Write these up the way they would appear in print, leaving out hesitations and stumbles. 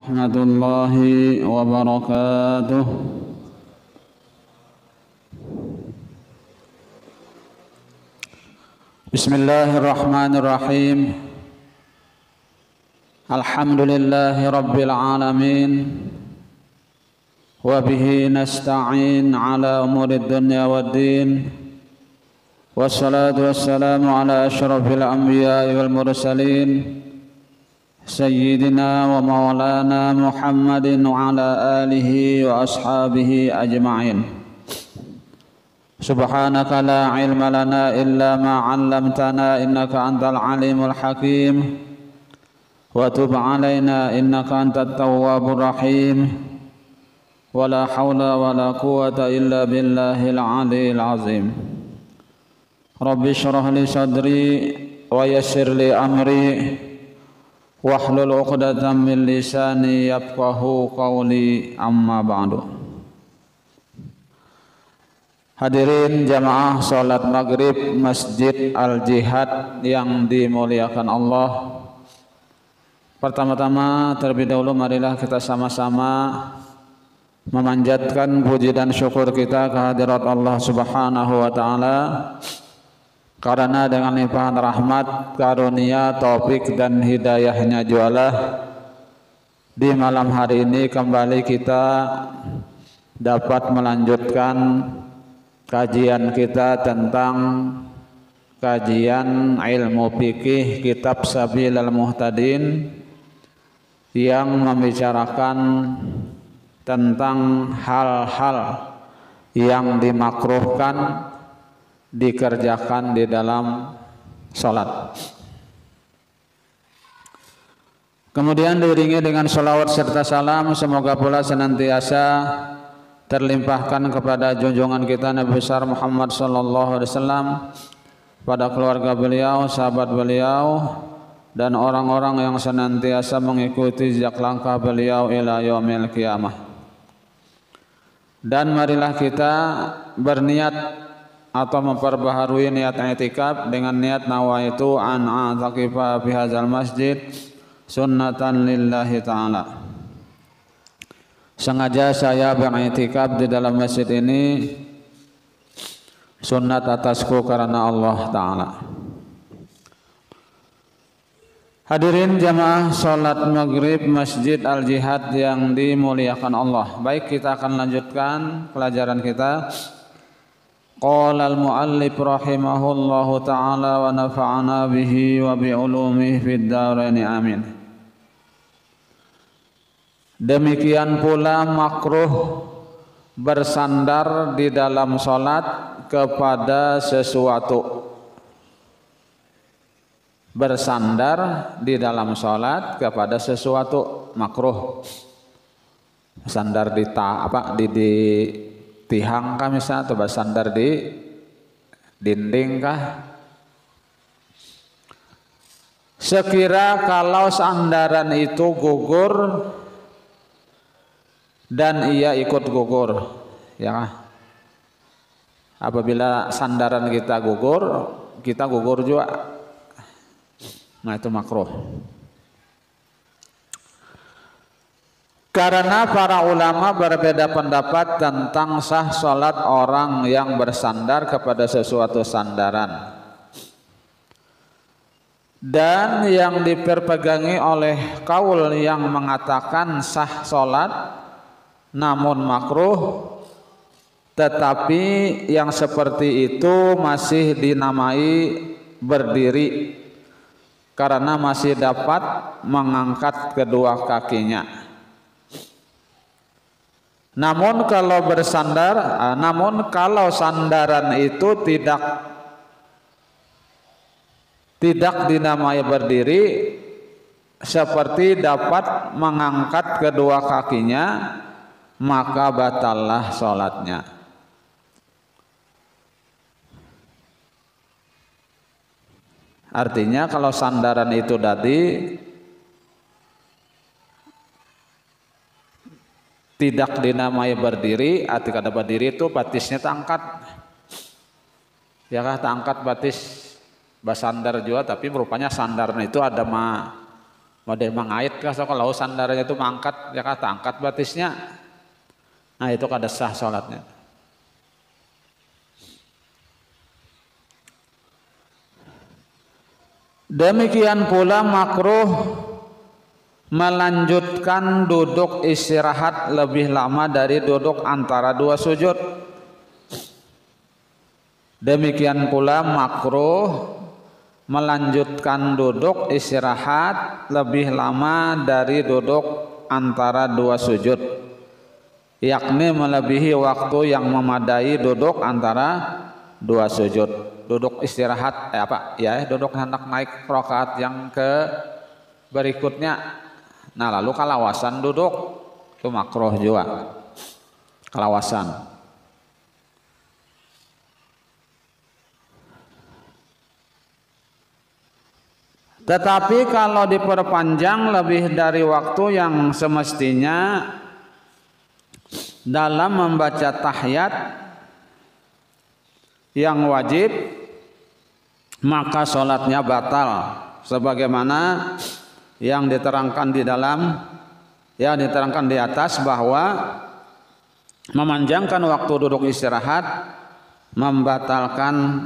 Warahmatullahi wabarakatuh. Bismillahirrahmanirrahim. Alhamdulillahi rabbil alamin. Wa bihi nasta'in ala umurid dunya waddin. Wassalatu wassalamu ala asyrafil anbiya'i wal mursalin. Sayyidina wa maulana Muhammadin wa ala alihi wa ashabihi ajma'in. Subhanaka la ilma lana illa ma 'allamtana innaka antal alimul hakim. Wa tub 'alaina innaka antat tawwabur rahim. Wa la hawla wa la quwwata illa billahil 'aliyyil 'azim. Rabbi shrah li sadri wa yassir li amri. Wahlul 'uqdatam min lisani yafqahu qawli, amma ba'du. Hadirin jamaah salat maghrib Masjid Al-Jihad yang dimuliakan Allah. Pertama-tama terlebih dahulu marilah kita sama-sama memanjatkan puji dan syukur kita kehadirat Allah Subhanahu wa taala. Karena dengan limpahan rahmat, karunia, taufik dan hidayahnya jualah di malam hari ini kembali kita dapat melanjutkan kajian kita tentang kajian ilmu fikih kitab Sabilul Muhtadin yang membicarakan tentang hal-hal yang dimakruhkan dikerjakan di dalam sholat. Kemudian diiringi dengan sholawat serta salam, semoga pula senantiasa terlimpahkan kepada junjungan kita Nabi besar Muhammad sallallahu alaihi wasallam, pada keluarga beliau, sahabat beliau, dan orang-orang yang senantiasa mengikuti jejak langkah beliau ila yaumil qiyamah. Dan marilah kita berniat atau memperbaharui niat i'tikaf dengan niat nawaitu an a'takifa fi hadzal masjid sunnatan lillahi ta'ala. Sengaja saya beriktikaf di dalam masjid ini sunnat atasku karena Allah Ta'ala. Hadirin jamaah salat maghrib Masjid Al-Jihad yang dimuliakan Allah. Baik, kita akan lanjutkan pelajaran kita. Qala al-muallif rahimahullahu ta'ala wa nafa'ana bihi wa bi'ulumihi fid dharain amin. Demikian pula makruh bersandar di dalam salat kepada sesuatu. Bersandar di dalam salat kepada sesuatu makruh. Bersandar di tihang kah misalnya, atau bersandar di dinding kah? Sekira kalau sandaran itu gugur dan ia ikut gugur, ya. Apabila sandaran kita gugur juga. Nah, itu makruh. Karena para ulama berbeda pendapat tentang sah salat orang yang bersandar kepada sesuatu sandaran. Dan yang diperpegangi oleh kaul yang mengatakan sah salat namun makruh, tetapi yang seperti itu masih dinamai berdiri karena masih dapat mengangkat kedua kakinya. Namun kalau sandaran itu tidak dinamai berdiri, seperti dapat mengangkat kedua kakinya, maka batallah salatnya. Artinya kalau sandaran itu tadi tidak dinamai berdiri, arti kata berdiri itu batisnya terangkat, ya kah, terangkat batis basandar juga, tapi rupanya sandarnya itu ada Model mangait kah kalau sandarnya itu mangkat ya kata angkat batisnya. Nah itu kada sah salatnya. Demikian pula makruh melanjutkan duduk istirahat lebih lama dari duduk antara dua sujud. Demikian pula makruh melanjutkan duduk istirahat lebih lama dari duduk antara dua sujud, yakni melebihi waktu yang memadai duduk antara dua sujud. Duduk istirahat duduk hendak naik rakaat yang ke berikutnya. Nah lalu kalawasan duduk itu makruh juga. Kalawasan. Tetapi kalau diperpanjang lebih dari waktu yang semestinya dalam membaca tahiyat yang wajib, maka sholatnya batal sebagaimana yang diterangkan di atas bahwa memanjangkan waktu duduk istirahat membatalkan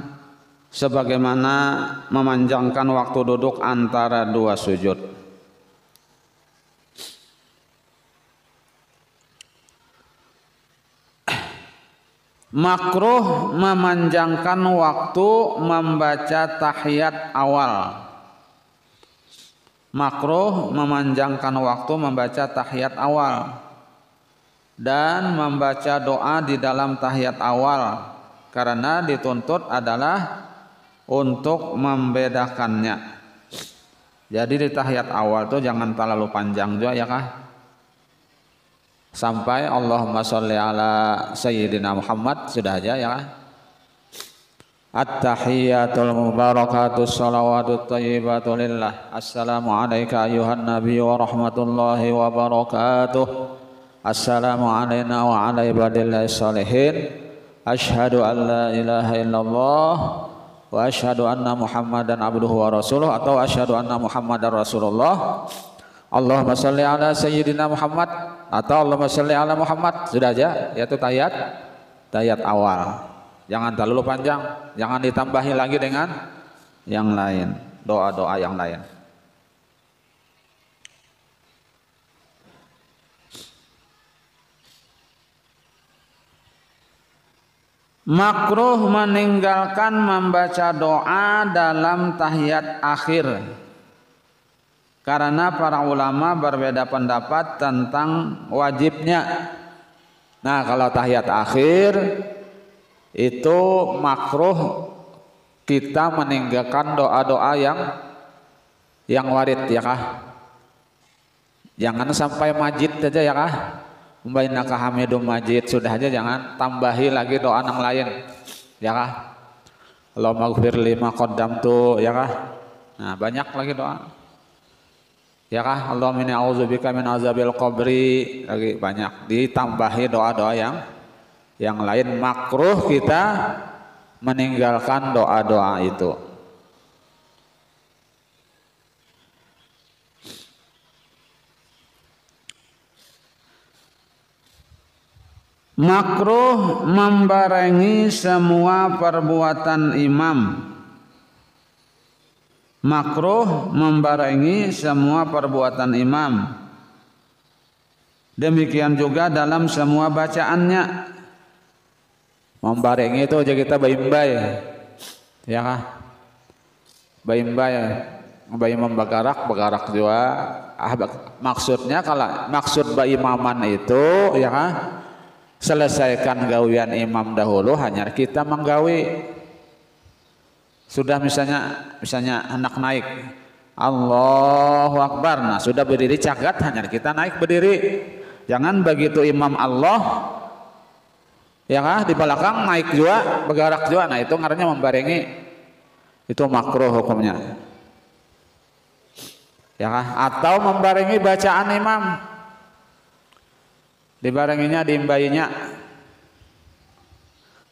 sebagaimana memanjangkan waktu duduk antara dua sujud. Makruh memanjangkan waktu membaca tahiyat awal. Makruh memanjangkan waktu membaca tahiyat awal dan membaca doa di dalam tahiyat awal karena dituntut adalah untuk membedakannya. Jadi di tahiyat awal tuh jangan terlalu panjang juga ya kah? Sampai Allahumma sholli ala sayyidina Muhammad sudah aja ya. At-tahiyyatul mubarakatus salawatut thayyibatu lillah. Assalamu alayka ayuhan nabiy wa rahmatullahi wa barakatuh. Assalamu alayna wa ala ibadillahis sholihin. Asyhadu an la ilaha illallah wa asyhadu anna Muhammadan abduhu wa rasuluh atau asyhadu anna Muhammadar Rasulullah. Allahumma sholli ala sayyidina Muhammad atau Allahumma sholli ala Muhammad sudah aja, yaitu tahiyat awal. Jangan terlalu panjang, jangan ditambahi lagi dengan yang lain, doa-doa yang lain. Makruh meninggalkan membaca doa dalam tahiyat akhir. Karena para ulama berbeda pendapat tentang wajibnya. Nah, kalau tahiyat akhir itu makruh kita meninggalkan doa-doa yang warid ya kah? Jangan sampai majid saja ya kah? Bainaka hamidum majid sudah aja, jangan tambahi lagi doa yang lain ya kah? Allahumma ighfir lima qaddamtu ya kah? Nah, banyak lagi doa. Ya kah? Allahumma inni a'udzubika min azabil qabri, lagi banyak ditambahi doa-doa yang lain. Makruh kita meninggalkan doa-doa itu. Makruh membarengi semua perbuatan imam. Makruh membarengi semua perbuatan imam. Demikian juga dalam semua bacaannya. Membarengi itu aja kita baimbai. Ya kah? Baimbai, bayi membagarak juga. Maksudnya kalau maksud baimaman itu ya kah? Selesaikan gawian imam dahulu, hanya kita menggawi. Sudah misalnya hendak naik Allahu Akbar, nah sudah berdiri cagat, hanya kita naik berdiri. Jangan begitu imam Allah ya kah, di belakang naik juga, bergerak juga. Nah itu ngarannya membarengi, itu makruh hukumnya ya kah? Atau membarengi bacaan imam, dibarenginya diimbahinya,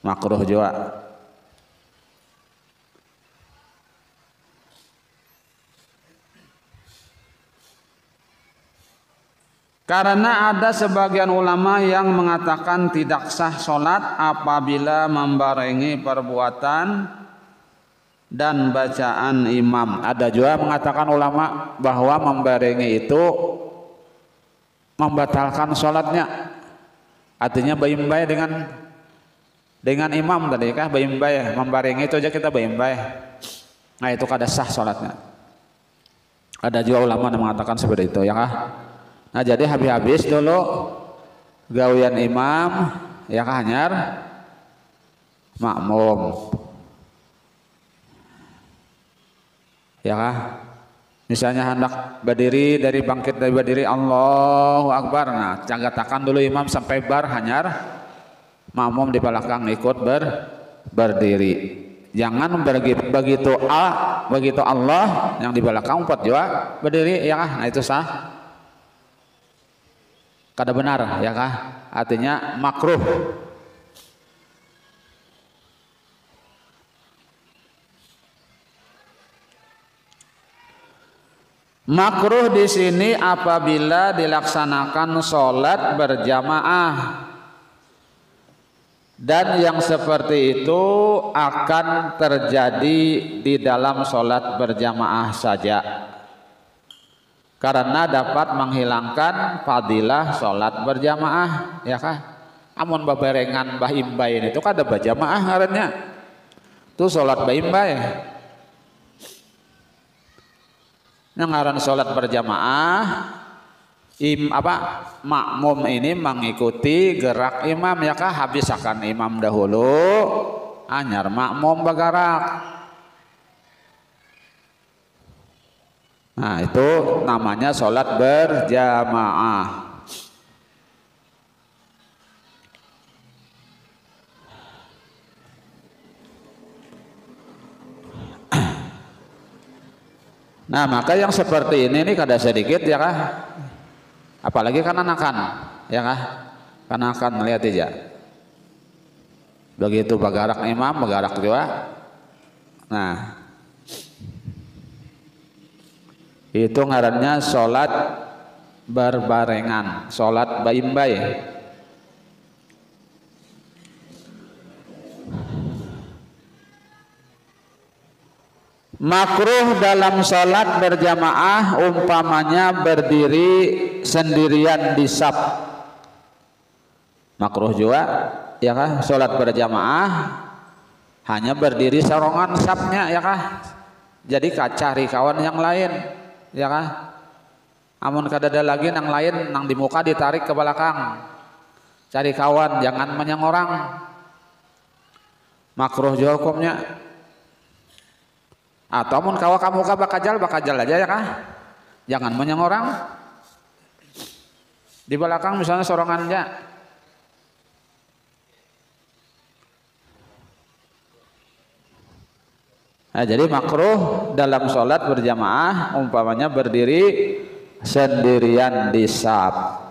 makruh juga. Karena ada sebagian ulama yang mengatakan tidak sah sholat apabila membarengi perbuatan dan bacaan imam. Ada juga mengatakan ulama bahwa membarengi itu membatalkan sholatnya. Artinya bayi-bayi dengan imam tadi kah bayi-bayi membarengi itu aja kita bayi-bayi. Nah itu kada sah sholatnya. Ada juga ulama yang mengatakan seperti itu ya kah. Nah jadi habis-habis dulu gawian imam ya kah hanyar makmum ya kah. Misalnya hendak berdiri dari bangkit dari berdiri Allahu Akbar, nah cagatakan dulu imam sampai bar hanyar makmum di belakang ikut berdiri. Jangan begitu Allah yang di belakang empat juga berdiri ya kah. Nah itu sah kada benar ya kah, artinya makruh. Makruh di sini apabila dilaksanakan sholat berjamaah, dan yang seperti itu akan terjadi di dalam sholat berjamaah saja. Karena dapat menghilangkan fadilah sholat berjamaah ya kah. Amun babarengan bahimbain itu kada berjamaah ngarannya itu sholat bahimbai. Yang ngaran sholat berjamaah makmum ini mengikuti gerak imam ya kah. Habis akan imam dahulu anyar makmum bergerak. Nah itu namanya sholat berjamaah. Nah maka yang seperti ini kada sedikit ya kah, apalagi kanak-kanak ya kah, kanak-kanak lihat aja begitu bergerak imam bergerak juga. Nah itu ngarannya sholat berbarengan, sholat baimbai. Makruh dalam sholat berjamaah umpamanya berdiri sendirian di saf. Makruh juga ya kah sholat berjamaah hanya berdiri sorongan safnya ya kah. Jadi cari kawan yang lain ya kah. Amun kadada lagi yang lain nang di muka ditarik ke belakang. Cari kawan, jangan menyang orang. Makruh juga hukumnya. Atau mun kawa kamu bakajal aja ya kah. Jangan menyang orang. Di belakang misalnya sorongan aja. Nah, jadi makruh dalam sholat berjamaah umpamanya berdiri sendirian di saf.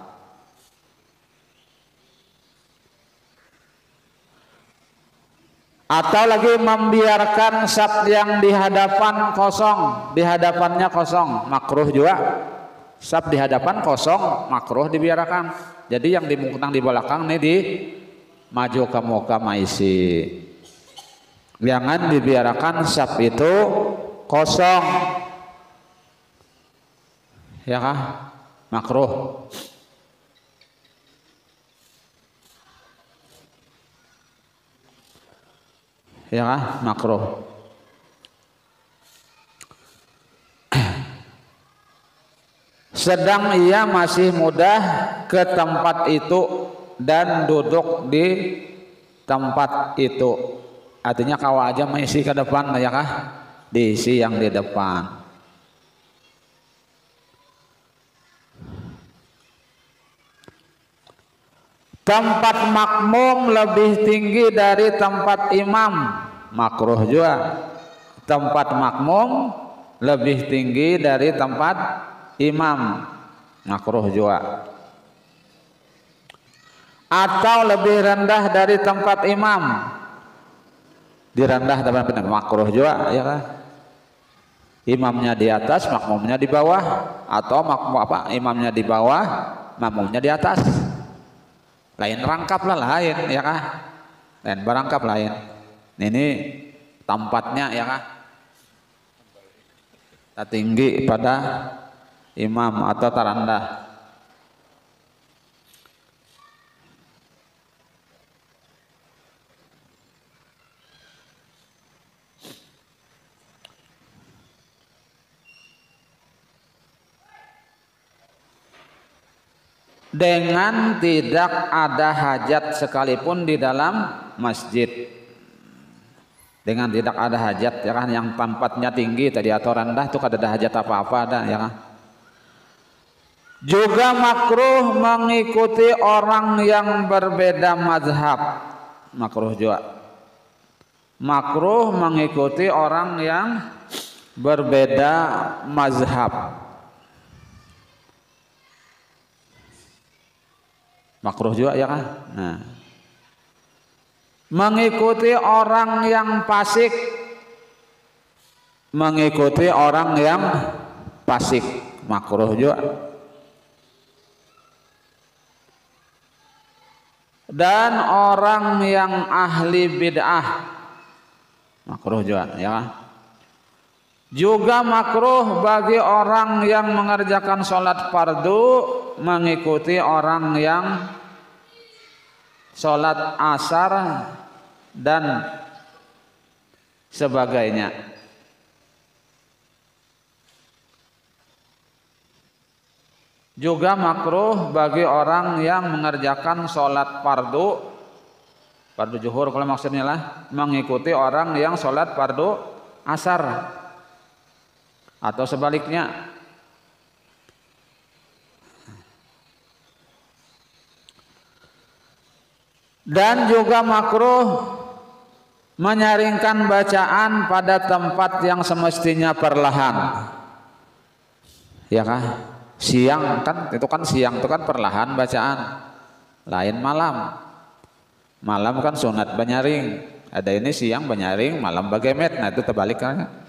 Atau lagi membiarkan saf yang di hadapan kosong, di hadapannya kosong, makruh juga. Saf di hadapan kosong, makruh dibiarkan. Jadi yang di belakang nih di maju ke muka maisi. Jangan dibiarkan saf itu kosong ya kah, makruh. Ya kah, makruh. Sedang ia masih mudah ke tempat itu dan duduk di tempat itu. Artinya kawa aja mengisi ke depan ya kah, diisi yang di depan. Tempat makmum lebih tinggi dari tempat imam, makruh juga. Tempat makmum lebih tinggi dari tempat imam, makruh juga. Atau lebih rendah dari tempat imam, direndah tempat makruh juga ya kan. Imamnya di atas makmumnya di bawah, atau makmum imamnya di bawah makmumnya di atas. Lain rangkap lah lain ya kah? Lain berangkap lain. Ini tempatnya ya kah? Tinggi pada imam atau tarandah. Dengan tidak ada hajat sekalipun di dalam masjid. Dengan tidak ada hajat ya kan, yang tempatnya tinggi tadi atau rendah itu kada ada hajat apa-apa ada ya kan. Juga makruh mengikuti orang yang berbeda mazhab. Makruh juga. Makruh mengikuti orang yang berbeda mazhab. Makruh juga ya kan. Nah, mengikuti orang yang fasik, mengikuti orang yang fasik makruh juga. Dan orang yang ahli bid'ah makruh juga ya kan. Juga makruh bagi orang yang mengerjakan sholat fardu mengikuti orang yang sholat asar dan sebagainya. Juga makruh bagi orang yang mengerjakan sholat fardu zuhur kalau maksudnya lah, mengikuti orang yang sholat fardu asar atau sebaliknya. Dan juga makruh menyaringkan bacaan pada tempat yang semestinya perlahan. Ya kan? Siang kan itu kan siang itu kan perlahan bacaan. Lain malam. Malam kan sunat banyaring. Ada ini siang banyaring, malam bagemet. Nah itu terbalik kan.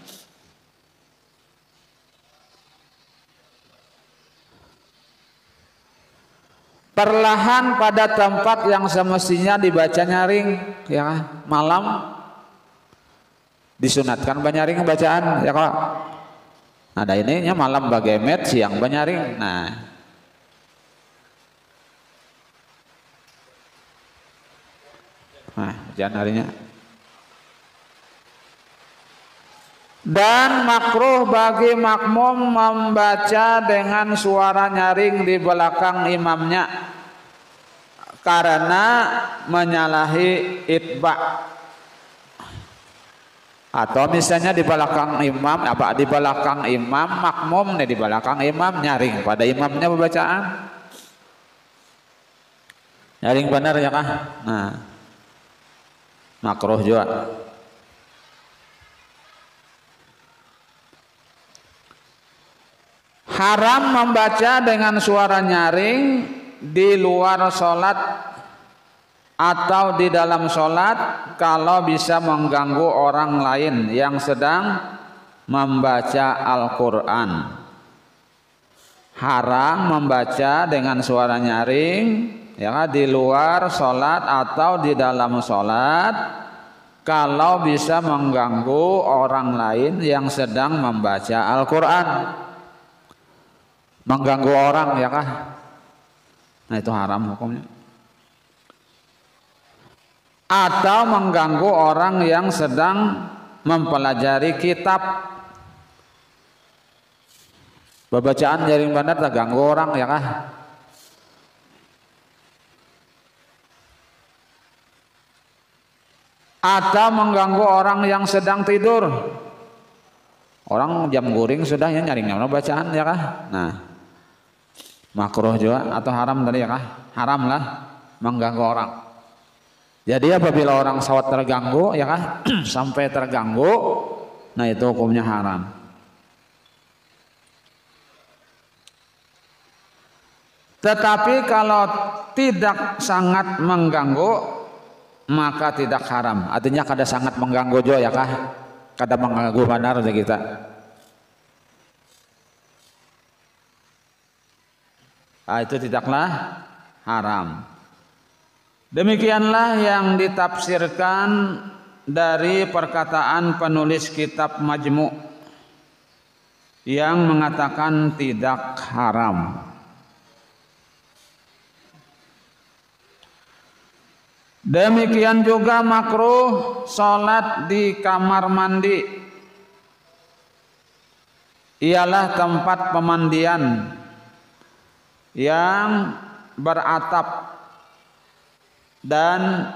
Perlahan pada tempat yang semestinya dibaca nyaring ya malam disunatkan banyaring bacaan ya kalau ada ininya malam bagemet siang banyaring. Nah bacaan harinya. Dan makruh bagi makmum membaca dengan suara nyaring di belakang imamnya karena menyalahi itba. Atau misalnya di belakang imam, di belakang imam makmum nih, di belakang imam nyaring pada imamnya pembacaan. Nyaring benar ya kah? Nah, makruh juga. Haram membaca dengan suara nyaring di luar sholat atau di dalam sholat kalau bisa mengganggu orang lain yang sedang membaca Al-Quran. Haram membaca dengan suara nyaring ya di luar sholat atau di dalam sholat kalau bisa mengganggu orang lain yang sedang membaca Al-Quran. Mengganggu orang ya kah? Nah itu haram hukumnya. Atau mengganggu orang yang sedang mempelajari kitab. Bacaan jaring bandar tak ganggu orang ya kah? Atau mengganggu orang yang sedang tidur. Orang jam guring sudah ya nyaring bacaan ya kah? Nah makruh juga atau haram tadi ya kah? Haram lah mengganggu orang. Jadi apabila orang sawat terganggu ya kah? Sampai terganggu, nah itu hukumnya haram. Tetapi kalau tidak sangat mengganggu maka tidak haram. Artinya kada sangat mengganggu juga ya kah? Kada mengganggu benar kita. Itu tidaklah haram. Demikianlah yang ditafsirkan dari perkataan penulis kitab Majmu' yang mengatakan tidak haram. Demikian juga makruh sholat di kamar mandi, ialah tempat pemandian yang beratap dan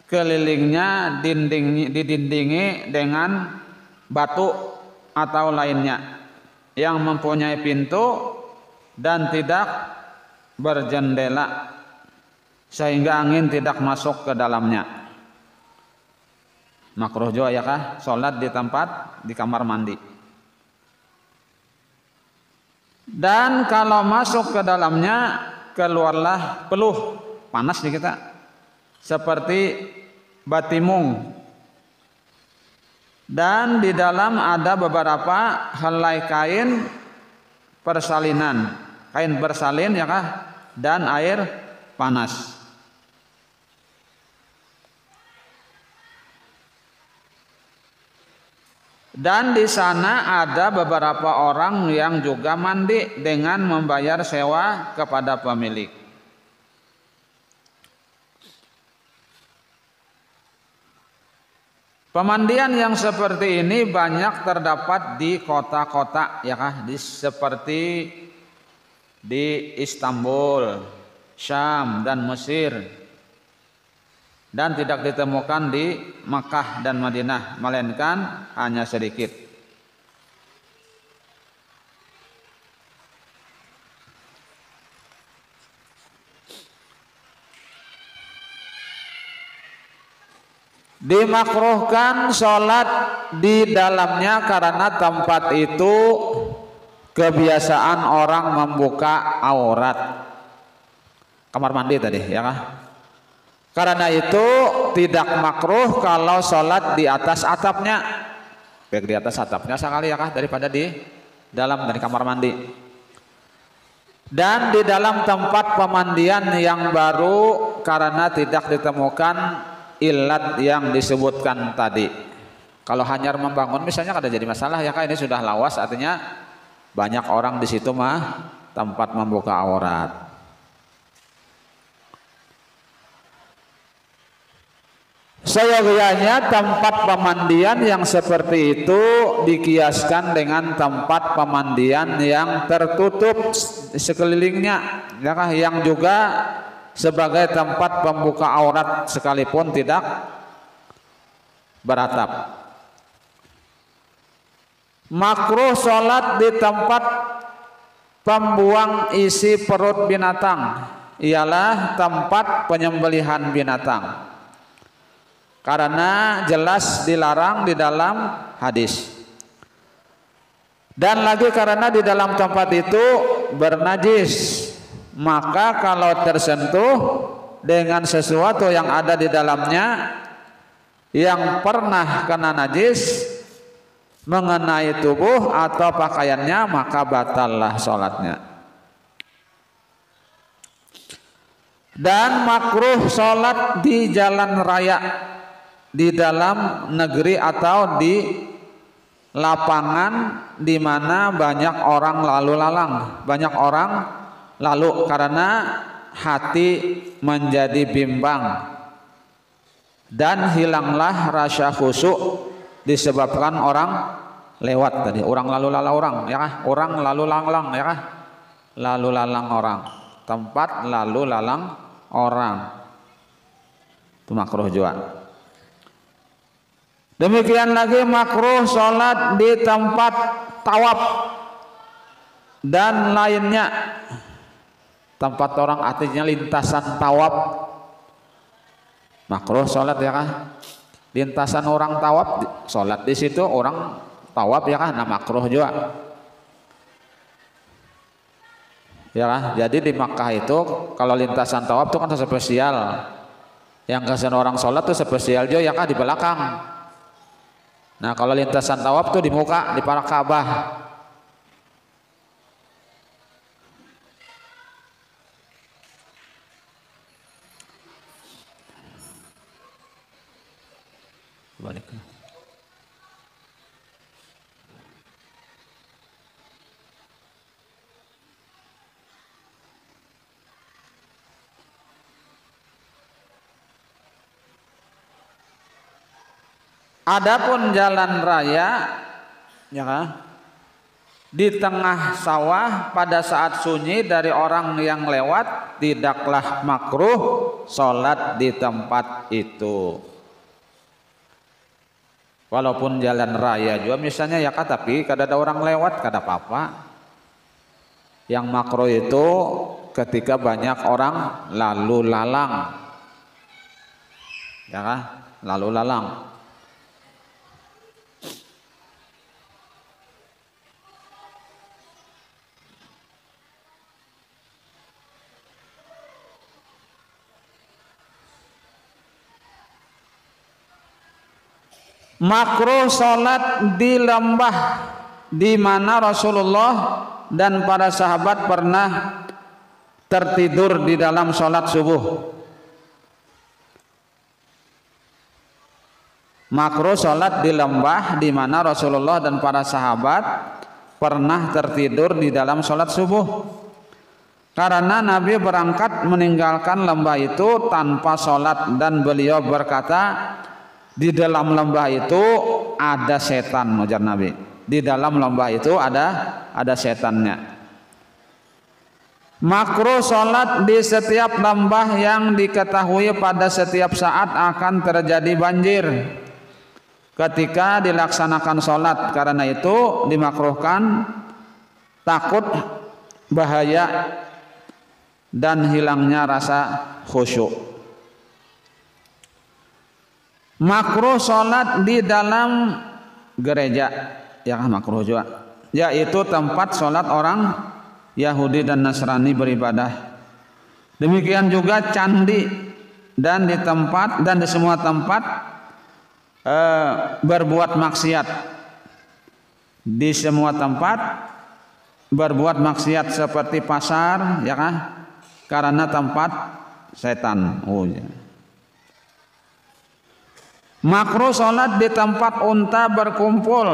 kelilingnya didindingi dengan batu atau lainnya yang mempunyai pintu dan tidak berjendela sehingga angin tidak masuk ke dalamnya. Makruh juga ya kah sholat di tempat di kamar mandi. Dan kalau masuk ke dalamnya keluarlah peluh panas di kita seperti batimung, dan di dalam ada beberapa helai kain persalinan, kain bersalin ya kah, dan air panas. Dan di sana ada beberapa orang yang juga mandi dengan membayar sewa kepada pemilik. Pemandian yang seperti ini banyak terdapat di kota-kota ya kah, seperti di Istanbul, Syam dan Mesir. Dan tidak ditemukan di Makkah dan Madinah, melainkan hanya sedikit. Dimakruhkan sholat di dalamnya karena tempat itu kebiasaan orang membuka aurat. Kamar mandi tadi ya kah? Karena itu tidak makruh kalau sholat di atas atapnya, baik di atas atapnya sekali ya kah, daripada di dalam dari kamar mandi. Dan di dalam tempat pemandian yang baru karena tidak ditemukan ilat yang disebutkan tadi. Kalau hanya membangun misalnya kada jadi masalah ya kah, ini sudah lawas artinya banyak orang di situ mah tempat membuka aurat. Seyogyanya tempat pemandian yang seperti itu dikiaskan dengan tempat pemandian yang tertutup sekelilingnya ya kah, yang juga sebagai tempat pembuka aurat sekalipun tidak beratap. Makruh sholat di tempat pembuang isi perut binatang, ialah tempat penyembelihan binatang, karena jelas dilarang di dalam hadis. Dan lagi karena di dalam tempat itu bernajis, maka kalau tersentuh dengan sesuatu yang ada di dalamnya yang pernah kena najis mengenai tubuh atau pakaiannya, maka batallah sholatnya. Dan makruh sholat di jalan raya, di dalam negeri atau di lapangan di mana banyak orang lalu lalang, banyak orang lalu, karena hati menjadi bimbang dan hilanglah rasa khusyuk disebabkan orang lewat tadi, orang lalu lalang orang ya kah? Orang lalu lalang ya kah? Lalu lalang orang, tempat lalu lalang orang, itu makruh juga. Demikian lagi makruh sholat di tempat tawaf dan lainnya, tempat orang artinya lintasan tawaf, makruh sholat ya kah? Lintasan orang tawaf, sholat di situ orang tawaf ya kah? Nah makruh juga ya kah? Jadi di Makkah itu kalau lintasan tawaf itu kan spesial, yang kesana orang sholat tuh spesial juga ya kah, di belakang. Nah kalau lintasan tawaf tuh di muka, di para Ka'bah. balik. Adapun jalan raya ya kan, di tengah sawah pada saat sunyi dari orang yang lewat, tidaklah makruh sholat di tempat itu. Walaupun jalan raya juga misalnya ya kan, tapi kada ada orang lewat kada apa-apa. Yang makruh itu ketika banyak orang lalu lalang, ya kan, lalu lalang. Makruh sholat di lembah di mana Rasulullah dan para sahabat pernah tertidur di dalam sholat subuh. Makruh sholat di lembah di mana Rasulullah dan para sahabat pernah tertidur di dalam sholat subuh. Karena Nabi berangkat meninggalkan lembah itu tanpa sholat dan beliau berkata, di dalam lembah itu ada setan, ujar Nabi. Di dalam lembah itu ada setannya. Makruh sholat di setiap lembah yang diketahui pada setiap saat akan terjadi banjir ketika dilaksanakan sholat. Karena itu dimakruhkan, takut bahaya dan hilangnya rasa khusyuk. Makruh sholat di dalam gereja, ya kan makruh juga, yaitu tempat sholat orang Yahudi dan Nasrani beribadah. Demikian juga candi dan di tempat dan di semua tempat berbuat maksiat. Di semua tempat berbuat maksiat seperti pasar, ya kan, karena tempat setan. Oh ya. Makruh sholat di tempat unta berkumpul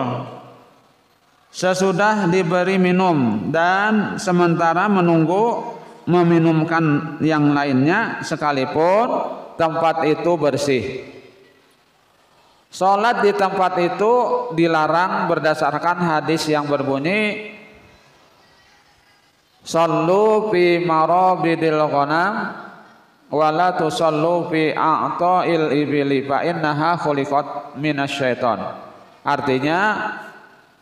sesudah diberi minum dan sementara menunggu meminumkan yang lainnya sekalipun tempat itu bersih. Sholat di tempat itu dilarang berdasarkan hadis yang berbunyi, Sallu fi marabidil ghanam wala tusallu fi a'ta'il ibili fa innaha khuliqat minasyaiton. Artinya,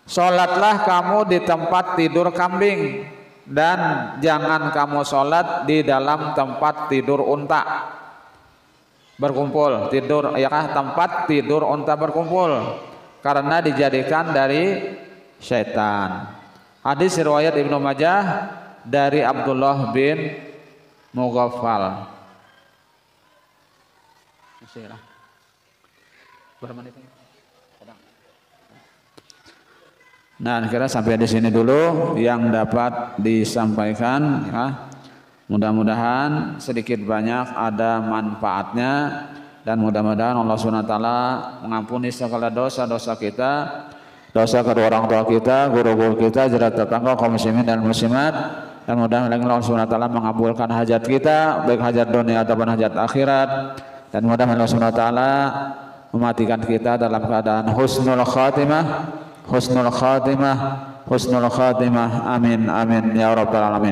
sholatlah kamu di tempat tidur kambing dan jangan kamu sholat di dalam tempat tidur unta berkumpul. Tidur ya kah, tempat tidur unta berkumpul karena dijadikan dari syaitan. Hadis riwayat Ibnu Majah dari Abdullah bin Mughaffal. Nah, kira sampai di sini dulu yang dapat disampaikan ya. Mudah-mudahan sedikit banyak ada manfaatnya dan mudah-mudahan Allah SWT mengampuni segala dosa-dosa kita, dosa kedua orang tua kita, guru-guru kita, jerat tetangga kaum muslimin dan muslimat, dan mudah-mudahan Allah SWT mengabulkan hajat kita, baik hajat dunia ataupun hajat akhirat. Dan mudah-mudahan Allah SWT mematikan kita dalam keadaan husnul khatimah, husnul khatimah, husnul khatimah. Amin, amin ya rabbal alamin.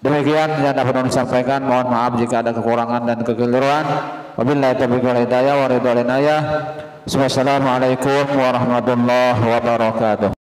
Demikian yang dapat kami sampaikan. Mohon maaf jika ada kekurangan dan kekeliruan. Wabillahi taufiq wal hidayah wa ridwan. Wassalamualaikum warahmatullahi wabarakatuh.